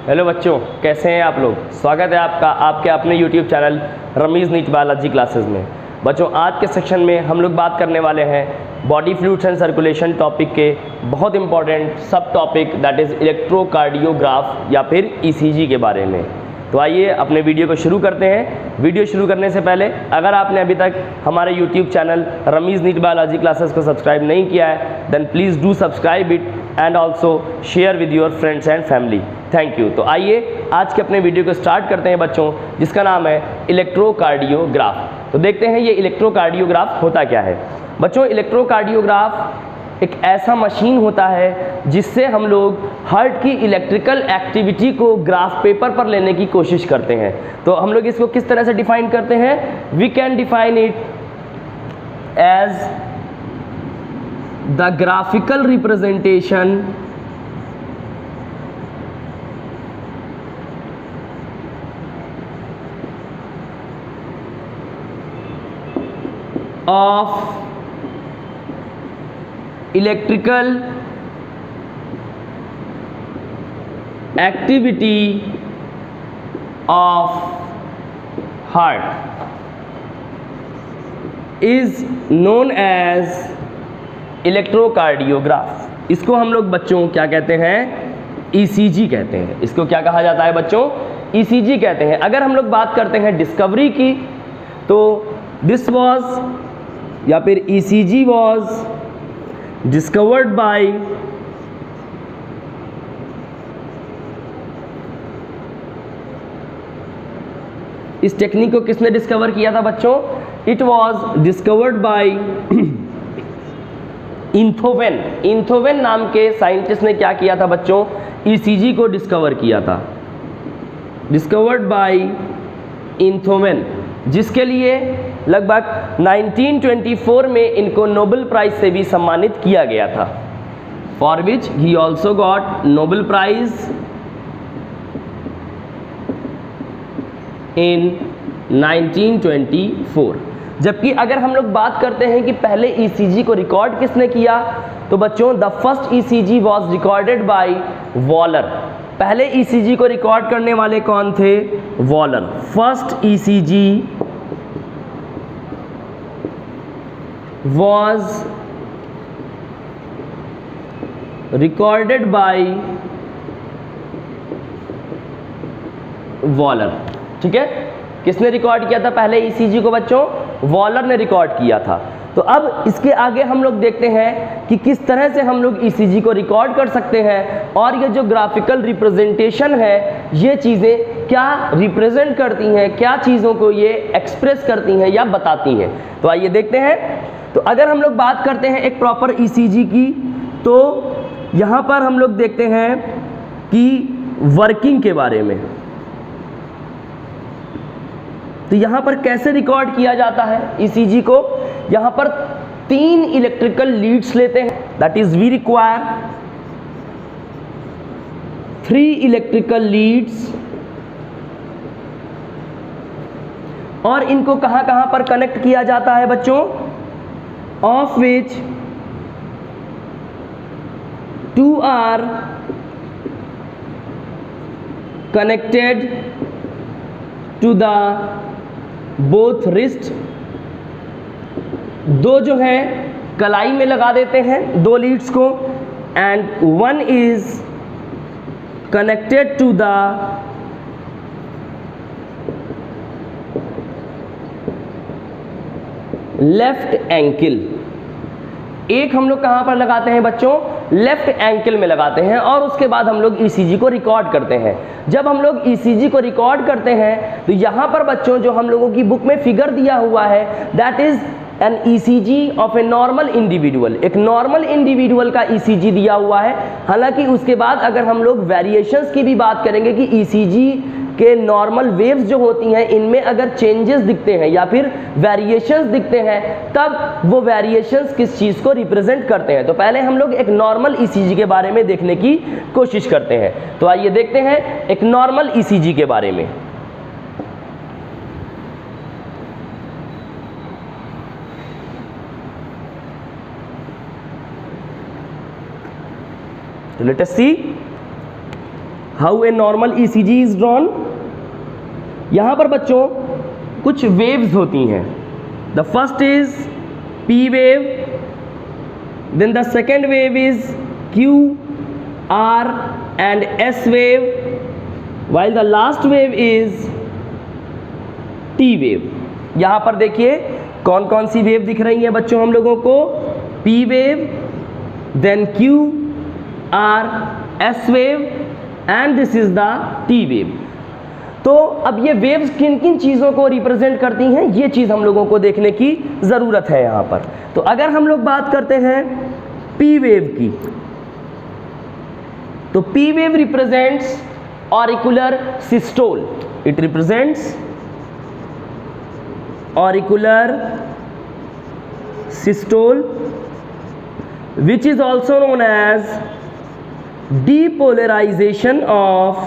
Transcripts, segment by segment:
Hello बच्चों, कैसे हैं आप लोग। स्वागत है आपका आपके अपने YouTube channel Rameez NEET biology classes में। बच्चों, आज के सेक्शन में हम लोग बात करने वाले हैं body fluids and circulation topic के बहुत इंपॉर्टेंट सब टॉपिक दैट इज़ इलेक्ट्रोकार्डियोग्राफ या फिर ईसीजी के बारे में। तो आइए अपने वीडियो को शुरू करते हैं। वीडियो शुरू करने से पहले अगर आपने अभी तक हमारे YouTube channel Rameez NEET biology classes को सब्सक्राइब नहीं किया है then please do subscribe it and also share with your friends and family. Thank you. तो आइए आज के अपने वीडियो को स्टार्ट करते हैं बच्चों, जिसका नाम है इलेक्ट्रोकार्डियोग्राफ। तो देखते हैं ये इलेक्ट्रोकार्डियोग्राफ होता क्या है। बच्चों, इलेक्ट्रोकार्डियोग्राफ एक ऐसा मशीन होता है जिससे हम लोग हार्ट की इलेक्ट्रिकल एक्टिविटी को ग्राफ पेपर पर लेने की कोशिश करते हैं। तो हम लोग इसको किस तरह से डिफाइन करते हैं? We can define it as the graphical representation of electrical activity of heart is known as electrocardiograph. इसको हम लोग बच्चों क्या कहते हैं? ईसीजी कहते हैं। इसको क्या कहा जाता है बच्चों? ईसीजी कहते हैं। अगर हम लोग बात करते हैं डिस्कवरी की, तो दिस वाज या फिर ईसीजी वाज डिस्कवर्ड बाय इस टेक्निक को किसने डिस्कवर किया था बच्चों? It was discovered by Einthoven. Einthoven नाम के साइंटिस्ट ने क्या किया था बच्चों? ईसीजी को डिस्कवर किया था। डिस्कवर्ड बाय इंथोवेन, जिसके लिए लगभग 1924 में इनको नोबेल प्राइज से भी सम्मानित किया गया था। For which he also got Nobel prize in 1924। जबकि अगर हम लोग बात करते हैं कि पहले ईसीजी को रिकॉर्ड किसने किया, तो बच्चों the first ECG was recorded by Waller. पहले ईसीजी को रिकॉर्ड करने वाले कौन थे? Waller. First ECG was recorded by Waller. ठीक है, किसने रिकॉर्ड किया था पहले ईसीजी को बच्चों? वॉलर ने रिकॉर्ड किया था। तो अब इसके आगे हम लोग देखते हैं कि किस तरह से हम लोग ईसीजी को रिकॉर्ड कर सकते हैं और ये जो ग्राफिकल रिप्रेजेंटेशन है ये चीज़ें क्या रिप्रेजेंट करती हैं, क्या चीज़ों को ये एक्सप्रेस करती हैं या बताती हैं। तो आइए देखते हैं। तो अगर हम लोग बात करते हैं एक प्रॉपर ईसीजी की, तो यहाँ पर हम लोग देखते हैं कि वर्किंग के बारे में। तो यहाँ पर कैसे रिकॉर्ड किया जाता है ईसीजी को? यहाँ पर 3 इलेक्ट्रिकल लीड्स लेते हैं, that is we require 3 electrical leads, और इनको कहाँ कहाँ पर कनेक्ट किया जाता है बच्चों? of which 2 are connected to the both wrist। 2 जो है कलाई में लगा देते हैं 2 लीड्स को, and 1 is connected to the left ankle. एक हम लोग कहाँ पर लगाते हैं बच्चों? लेफ्ट एंकल में लगाते हैं, और उसके बाद हम लोग ईसीजी को रिकॉर्ड करते हैं। जब हम लोग ईसीजी को रिकॉर्ड करते हैं तो यहाँ पर बच्चों जो हम लोगों की बुक में फिगर दिया हुआ है that is an ECG of a normal individual. एक नॉर्मल इंडिविजुअल का ईसीजी दिया हुआ है। हालांकि उसके बाद अगर हम लोग वेरिएशंस की भी बात करेंगे कि ईसीजी के नॉर्मल वेव्स जो होती हैं इनमें अगर चेंजेस दिखते हैं या फिर वेरिएशंस दिखते हैं, तब वो वेरिएशंस किस चीज़ को रिप्रेजेंट करते हैं। तो पहले हम लोग एक नॉर्मल ईसीजी के बारे में देखने की कोशिश करते हैं। तो आइए देखते हैं एक नॉर्मल ईसीजी के बारे में। So let us see how a normal ECG is drawn. यहां पर बच्चों कुछ वेव्स होती हैं। The first is P wave, then the second wave is Q R and S wave, while the last wave is T wave। यहां पर देखिए कौन कौन सी वेव दिख रही है बच्चों हम लोगों को, P wave, then Q, R, S wave and this is the T wave। तो अब ये वेव्स किन किन चीज़ों को रिप्रेजेंट करती हैं, ये चीज़ हम लोगों को देखने की ज़रूरत है यहाँ पर। तो अगर हम लोग बात करते हैं P वेव की, तो P wave represents auricular systole, it represents auricular systole, which is also known as depolarization of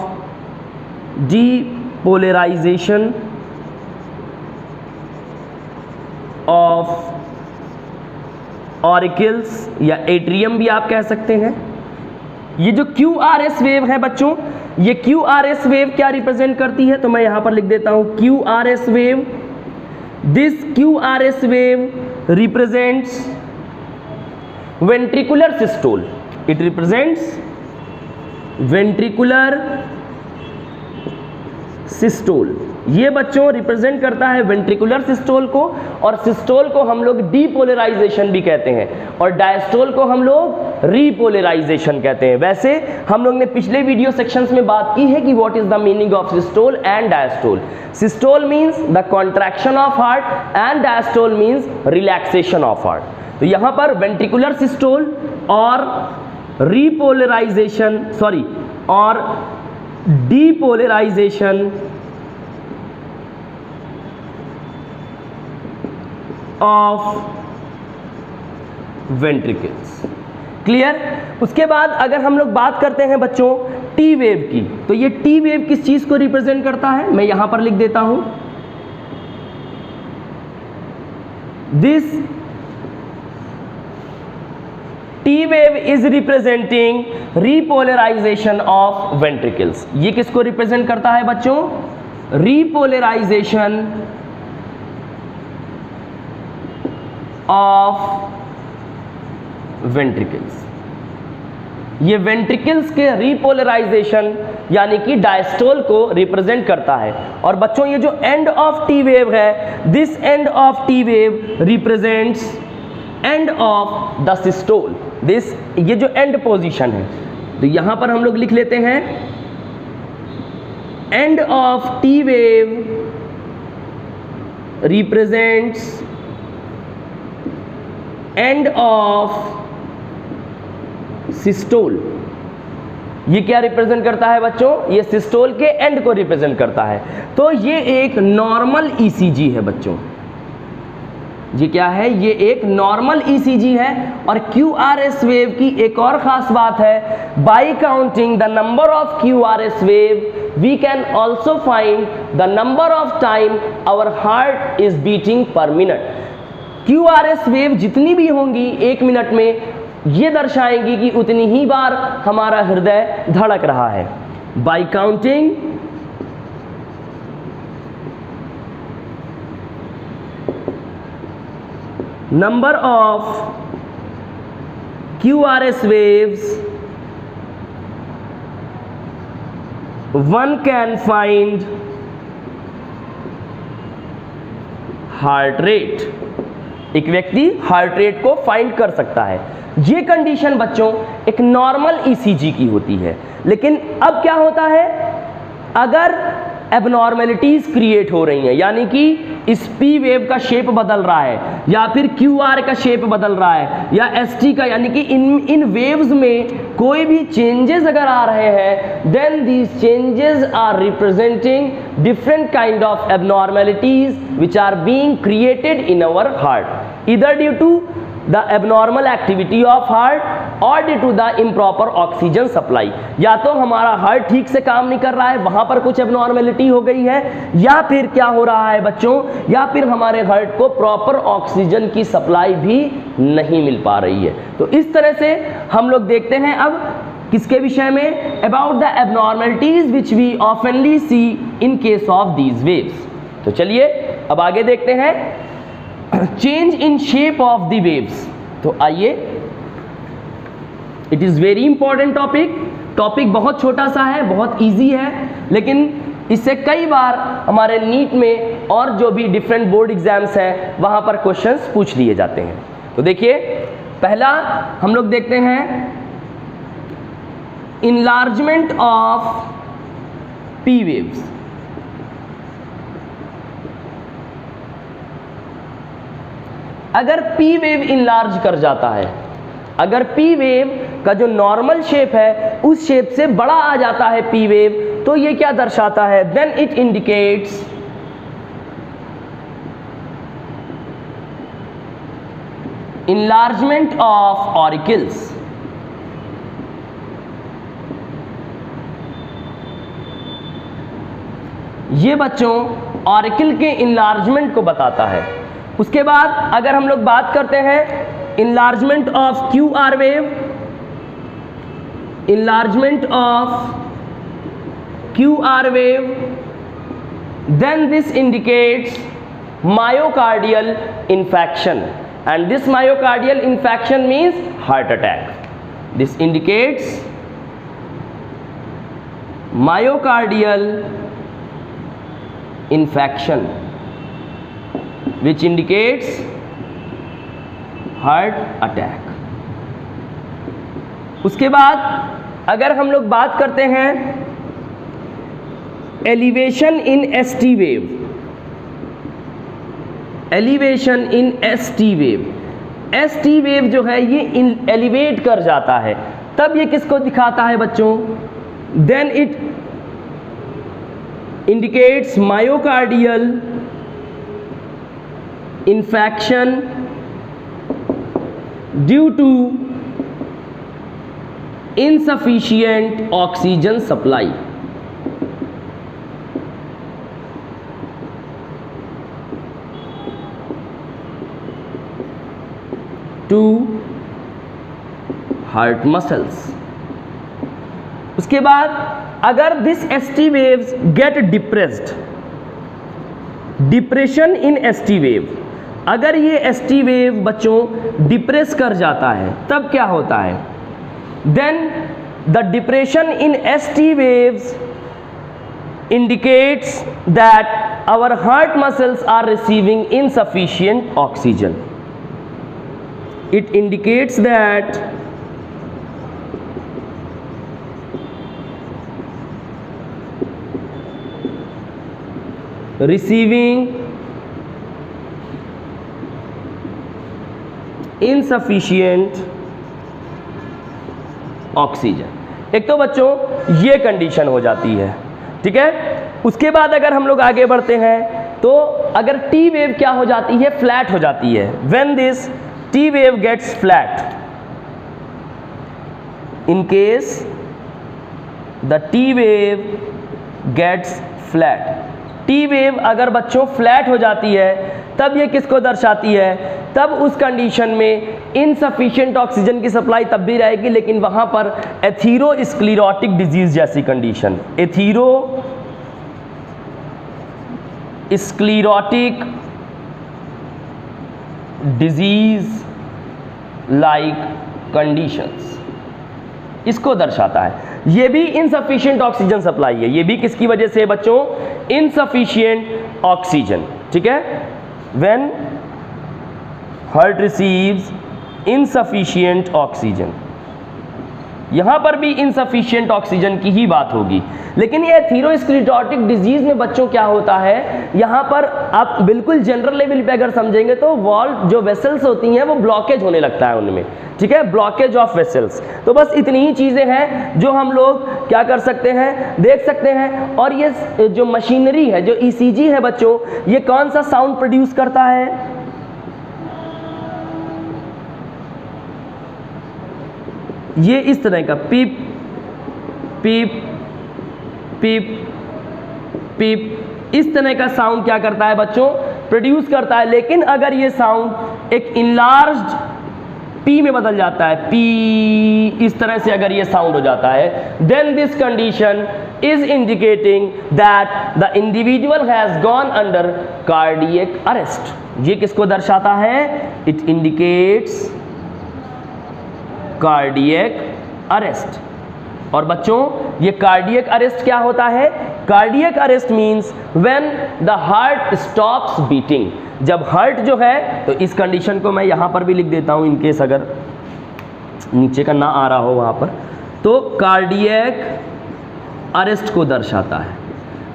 auricles या एट्रियम भी आप कह सकते हैं। ये जो QRS वेव है बच्चों, ये QRS वेव क्या रिप्रेजेंट करती है, तो मैं यहां पर लिख देता हूं QRS wave. This QRS wave represents ventricular systole, it represents ventricular systole. ये बच्चों रिप्रेजेंट करता है वेंट्रिकुलर सिस्टोल को, और सिस्टोल को हम लोग डीपोलराइजेशन भी कहते हैं और डायस्टोल को हम लोग रीपोलराइजेशन कहते हैं। वैसे हम लोग ने पिछले वीडियो सेक्शंस में बात की है कि what is the meaning of systole and diastole. Systole means the contraction of heart and diastole means relaxation of heart. तो यहां पर वेंट्रिकुलर सिस्टोल और रीपोलराइजेशन और डीपोलराइजेशन ऑफ वेंट्रिकल्स। क्लियर। उसके बाद अगर हम लोग बात करते हैं बच्चों टी वेव की, तो ये टी वेव किस चीज को रिप्रेजेंट करता है, मैं यहां पर लिख देता हूं this T wave is representing repolarisation of ventricles. ये किसको रिप्रेजेंट करता है बच्चों, रीपोलराइजेशन ऑफ वेंट्रिकल्स। ये वेंट्रिकल्स के रीपोलराइजेशन यानी कि डायस्टोल को रिप्रेजेंट करता है। और बच्चों ये जो एंड ऑफ टी वेव है, this end of T wave represents end of the systole. This ये जो एंड पोजीशन है, तो यहां पर हम लोग लिख लेते हैं end of T wave represents end of systole. ये क्या रिप्रेजेंट करता है बच्चों, ये सिस्टोल के एंड को रिप्रेजेंट करता है। तो ये एक नॉर्मल ईसीजी है बच्चों, ये क्या है, ये एक नॉर्मल ईसीजी है। और क्यूआरएस वेव की एक और खास बात है, by counting the number of QRS wave we can also find the number of time our heart is beating per minute. QRS wave जितनी भी होंगी एक मिनट में, ये दर्शाएंगी कि उतनी ही बार हमारा हृदय धड़क रहा है। By counting number of QRS waves one can find heart rate. एक व्यक्ति हार्ट रेट को फाइंड कर सकता है। ये कंडीशन बच्चों एक नॉर्मल ईसीजी की होती है। लेकिन अब क्या होता है, अगर एबनॉर्मेलिटीज क्रिएट हो रही हैं, यानी कि इस पी वेव का शेप बदल रहा है या फिर क्यू आर का शेप बदल रहा है या एस टी का, यानी कि इन वेव्स में कोई भी चेंजेस अगर आ रहे हैं, then these changes are representing different kind of abnormalities which are being created in our heart, either due to the abnormal activity of heart और due to the improper oxygen supply. या तो हमारा heart ठीक से काम नहीं कर रहा है, वहां पर कुछ एबनॉर्मेलिटी हो गई है, या फिर क्या हो रहा है बच्चों, या फिर हमारे हार्ट को प्रॉपर ऑक्सीजन की सप्लाई भी नहीं मिल पा रही है। तो इस तरह से हम लोग देखते हैं अब किसके विषय में? About the abnormalities which we ऑफनली see in case of these waves. तो चलिए अब आगे देखते हैं change in shape of the waves. तो आइए, it is very important topic बहुत छोटा सा है, बहुत इजी है, लेकिन इससे कई बार हमारे नीट में और जो भी डिफरेंट बोर्ड एग्जाम्स हैं वहाँ पर क्वेश्चंस पूछ लिए जाते हैं। तो देखिए, पहला हम लोग देखते हैं इनलार्जमेंट ऑफ पी वेव्स। अगर पी वेव इनलार्ज कर जाता है, अगर पी वेव का जो नॉर्मल शेप है उस शेप से बड़ा आ जाता है पी वेव, तो ये क्या दर्शाता है? Then it indicates enlargement of auricles। ये बच्चों ऑरिकल के इनलार्जमेंट को बताता है। उसके बाद अगर हम लोग बात करते हैं enlargement of Q R wave, enlargement of Q R wave, then this indicates myocardial infection, and this myocardial infection means heart attack. This indicates myocardial infection, which indicates heart attack. उसके बाद अगर हम लोग बात करते हैं elevation in ST wave, elevation in ST wave, ST wave जो है ये एलिवेट कर जाता है, तब ये किसको दिखाता है बच्चों? Then it indicates myocardial infection due to insufficient oxygen supply. To heart muscles. उसके बाद अगर this ST waves get depressed, depression in ST wave, अगर ये एसटी वेव बच्चों डिप्रेस कर जाता है तब क्या होता है? Then the depression in ST waves indicates that our heart muscles are receiving insufficient oxygen. It indicates that receiving insufficient oxygen. एक तो बच्चों ये कंडीशन हो जाती है, ठीक है। उसके बाद अगर हम लोग आगे बढ़ते हैं तो अगर टी वेव क्या हो जाती है? फ्लैट हो जाती है। When this T wave gets flat, in case the T wave gets flat, T wave अगर बच्चों फ्लैट हो जाती है तब ये किसको दर्शाती है? तब उस कंडीशन में इनसफिशिएंट ऑक्सीजन की सप्लाई तब भी रहेगी, लेकिन वहाँ पर एथीरोस्क्लेरोटिक डिजीज जैसी कंडीशन, एथीरोस्क्लेरोटिक डिजीज लाइक कंडीशंस, इसको दर्शाता है। ये भी इनसफिशिएंट ऑक्सीजन सप्लाई है, ये भी किसकी वजह से बच्चों? इनसफिशिएंट ऑक्सीजन, ठीक है। When heart receives insufficient oxygen, यहां पर भी इनसफिशिएंट ऑक्सीजन की ही बात होगी। लेकिन ये एथीरोस्क्लेरोटिक डिजीज में बच्चों क्या होता है, यहां पर आप बिल्कुल जनरल लेवल पे अगर समझेंगे तो वॉल्व जो वेसल्स होती हैं वो ब्लॉकेज होने लगता है उनमें, ठीक है, ब्लॉकेज ऑफ वेसल्स। तो बस इतनी ही चीज़ें हैं जो हम लोग क्या कर सकते हैं, देख सकते हैं। और ये जो मशीनरी है, जो ईसीजी है बच्चों, ये कौन सा साउंड प्रोड्यूस करता है? ये इस तरह का पीप पीप पीप पीप, इस तरह का साउंड क्या करता है बच्चों? प्रोड्यूस करता है। लेकिन अगर ये साउंड एक इनलार्ज्ड पी में बदल जाता है, पी, इस तरह से अगर ये साउंड हो जाता है, then this condition is indicating that the individual has gone under cardiac arrest. ये किसको दर्शाता है? It indicates cardiac arrest. और बच्चों ये कार्डियक अरेस्ट क्या होता है? Cardiac arrest means when the heart stops beating. जब हार्ट जो है, तो इस कंडीशन को मैं यहां पर भी लिख देता हूं इनकेस अगर नीचे का ना आ रहा हो वहां पर, तो कार्डियक अरेस्ट को दर्शाता है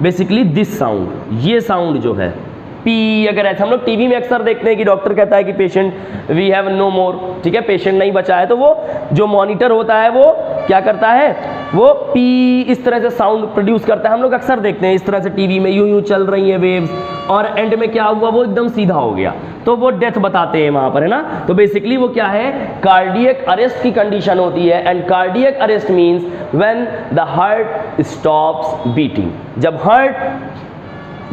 बेसिकली दिस साउंड, ये साउंड जो है पी। अगर ऐसा हम लोग टीवी में अक्सर देखते हैं कि डॉक्टर कहता है कि पेशेंट वी हैव नो मोर, ठीक है, पेशेंट नहीं बचा है, तो वो जो मॉनिटर होता है वो क्या करता है? वो पी इस तरह से साउंड प्रोड्यूस करता है। हम लोग अक्सर देखते हैं इस तरह से टीवी में यूं यूं चल रही है वेव्स, और एंड में क्या हुआ? वो एकदम सीधा हो गया, तो वो डेथ बताते हैं वहां पर, है ना। तो बेसिकली वो क्या है? कार्डियक अरेस्ट की कंडीशन होती है। And cardiac arrest means when the heart stops beating, जब हार्ट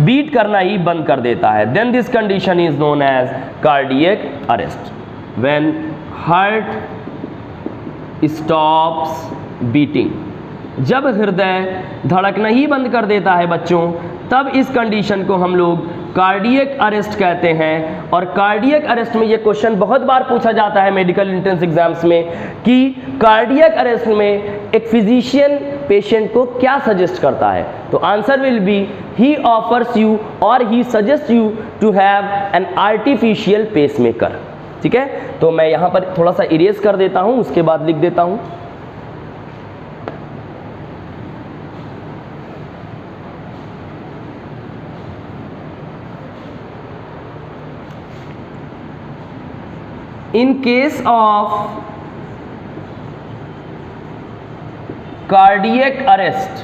बीट करना ही बंद कर देता है, then this condition is known as cardiac arrest. When heart stops beating, जब हृदय धड़कना ही बंद कर देता है बच्चों, तब इस कंडीशन को हम लोग कार्डियक अरेस्ट कहते हैं। और कार्डियक अरेस्ट में ये क्वेश्चन बहुत बार पूछा जाता है मेडिकल एंट्रेंस एग्जाम्स में कि कार्डियक अरेस्ट में एक फिजिशियन पेशेंट को क्या सजेस्ट करता है? तो answer will be he offers you और he suggest you to have an artificial pacemaker. ठीक है, तो मैं यहां पर थोड़ा सा इरेज कर देता हूं, उसके बाद लिख देता हूं। In case of cardiac arrest,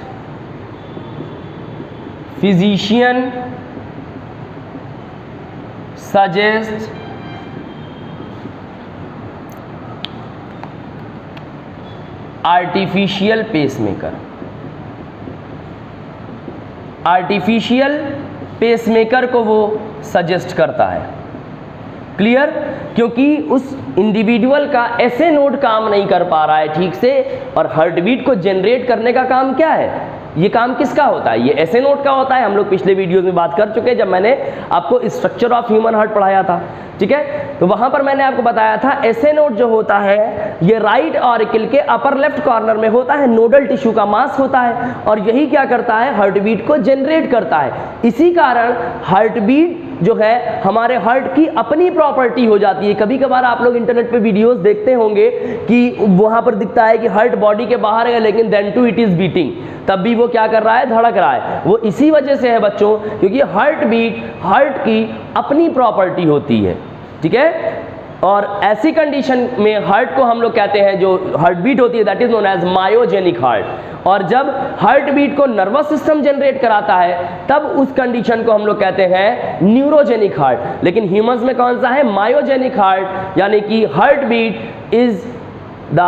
physician suggests artificial pacemaker। Artificial pacemaker को वो सजेस्ट करता है। क्लियर? क्योंकि उस इंडिविजुअल का ऐसे नोड काम नहीं कर पा रहा है ठीक से, और हार्ट बीट को जनरेट करने का काम क्या है? ये काम किसका होता है? ये ऐसे नोड का होता है। हम लोग पिछले वीडियोस में बात कर चुके हैं जब मैंने आपको स्ट्रक्चर ऑफ ह्यूमन हार्ट पढ़ाया था। ठीक है, तो वहां पर मैंने आपको बताया था ऐसे नोड जो होता है ये राइट ऑरिकल के अपर लेफ्ट कॉर्नर में होता है, नोडल टिश्यू का मास होता है, और यही क्या करता है? हार्ट बीट को जनरेट करता है। इसी कारण हार्ट बीट जो है हमारे हार्ट की अपनी प्रॉपर्टी हो जाती है। कभी कभार आप लोग इंटरनेट पे वीडियोस देखते होंगे कि वहां पर दिखता है कि हार्ट बॉडी के बाहर है लेकिन then too it is beating, तब भी वो क्या कर रहा है? धड़क रहा है। वो इसी वजह से है बच्चों, क्योंकि हार्ट बीट हार्ट की अपनी प्रॉपर्टी होती है। ठीक है, और ऐसी कंडीशन में हार्ट को हम लोग कहते हैं, जो हार्ट बीट होती है that is known as myogenic heart. और जब हार्ट बीट को नर्वस सिस्टम जनरेट कराता है तब उस कंडीशन को हम लोग कहते हैं न्यूरोजेनिक हार्ट। लेकिन ह्यूमंस में कौन सा है? मायोजेनिक हार्ट, यानी कि heart beat is the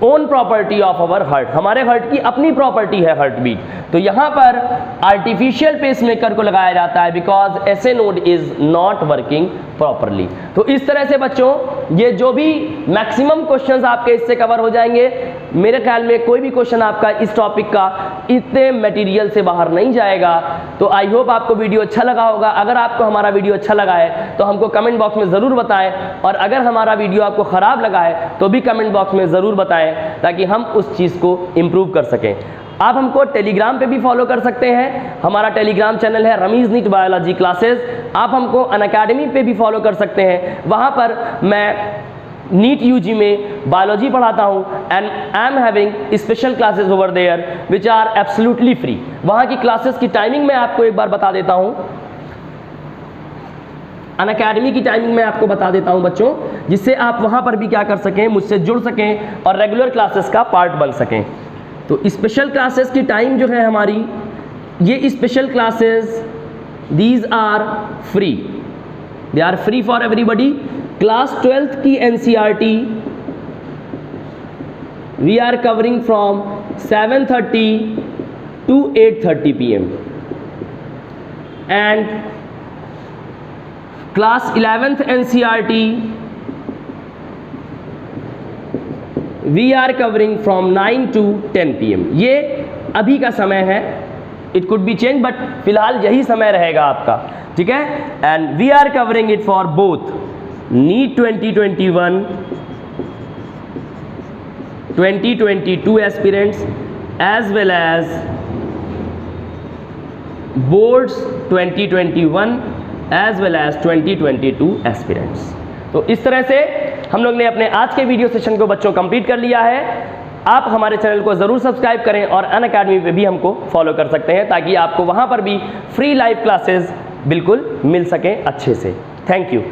own property of our heart, हमारे हार्ट की अपनी प्रॉपर्टी है हार्ट बीट। तो यहां पर आर्टिफिशियल पेसमेकर को लगाया जाता है बिकॉज ऐसे node is not working properly. तो इस तरह से बच्चों ये जो भी मैक्सिमम क्वेश्चंस आपके इससे कवर हो जाएंगे। मेरे ख्याल में कोई भी क्वेश्चन आपका इस टॉपिक का इतने मटेरियल से बाहर नहीं जाएगा। तो आई होप आपको वीडियो अच्छा लगा होगा। अगर आपको हमारा वीडियो अच्छा लगा है तो हमको कमेंट बॉक्स में ज़रूर बताएं, और अगर हमारा वीडियो आपको ख़राब लगा है तो भी कमेंट बॉक्स में ज़रूर बताएं ताकि हम उस चीज़ को इम्प्रूव कर सकें। आप हमको टेलीग्राम पे भी फॉलो कर सकते हैं। हमारा टेलीग्राम चैनल है रमीज़ नीट बायोलॉजी क्लासेस। आप हमको अनअकैडमी पे भी फॉलो कर सकते हैं। वहाँ पर मैं नीट यूजी में बायोलॉजी पढ़ाता हूँ and I am having special classes over there which are absolutely free. वहाँ की क्लासेस की टाइमिंग मैं आपको एक बार बता देता हूँ। अनअकैडमी की टाइमिंग मैं आपको बता देता हूँ बच्चों, जिससे आप वहाँ पर भी क्या कर सकें, मुझसे जुड़ सकें और रेगुलर क्लासेस का पार्ट बन सकें। तो स्पेशल क्लासेस की टाइम जो है हमारी, ये special classes these are free, they are free for everybody. Class 12th की NCERT we are covering from 7:30 to 8:30 PM and class 11th NCERT we are covering from 9 to 10 PM। ये अभी का समय है, it could be change but फिलहाल यही समय रहेगा आपका, ठीक है। And we are covering it for both NEET 2021 2022 aspirants as well as boards 2021 as well as 2022 aspirants. तो इस तरह से हम लोग ने अपने आज के वीडियो सेशन को बच्चों कंप्लीट कर लिया है। आप हमारे चैनल को ज़रूर सब्सक्राइब करें और अनअकैडमी पे भी हमको फॉलो कर सकते हैं ताकि आपको वहाँ पर भी फ्री लाइव क्लासेस बिल्कुल मिल सकें अच्छे से। Thank you.